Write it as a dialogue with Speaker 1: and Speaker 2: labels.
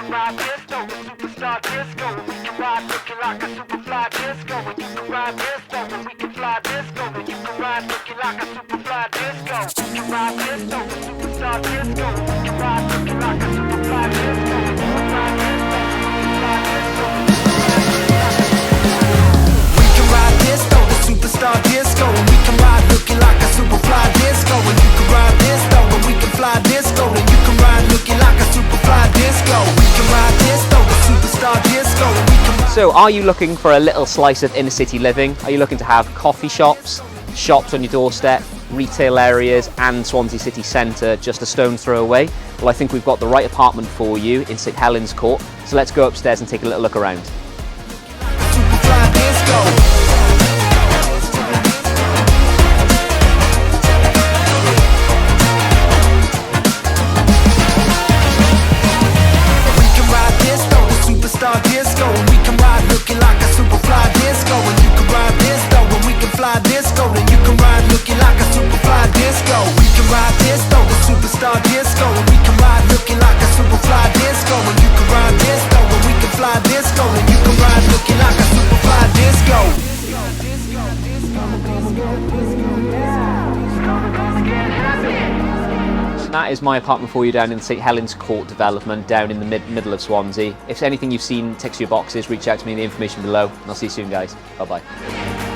Speaker 1: can ride disco, the superstar disco, and we can ride looking like a superfly disco, and you can ride disco, and we can fly disco, and you can ride looking like a superfly disco. We can ride disco, the superstar disco, and we can ride looking like a superfly disco, and you can ride disco, superfly disco. We can ride disco, the superstar disco, and we can ride looking like a superfly disco, and you can ride disco, and we can fly disco, and you can ride looking like a superfly disco. We can ride disco, the superstar disco, and we can.
Speaker 2: So are you looking for a little slice of inner city living? Are you looking to have coffee shops on your doorstep, retail areas and Swansea city centre just a stone's throw away? Well, I think we've got the right apartment for you in St Helen's Court. So let's go upstairs and take a little look around.
Speaker 1: Superfly disco. Superstar disco, and we can ride looking like a superfly disco, and you can ride disco, and we can fly disco, and you can ride looking like a superfly disco. We can ride disco, the superstar disco, and we can ride looking like a superfly disco, and you can ride disco, and we can fly disco, and you can ride looking like a superfly disco.
Speaker 2: That is my apartment for you down in St Helen's Court development down in the middle of Swansea. If anything you've seen ticks your boxes, reach out to me in the information below, and I'll see you soon, guys. Bye bye.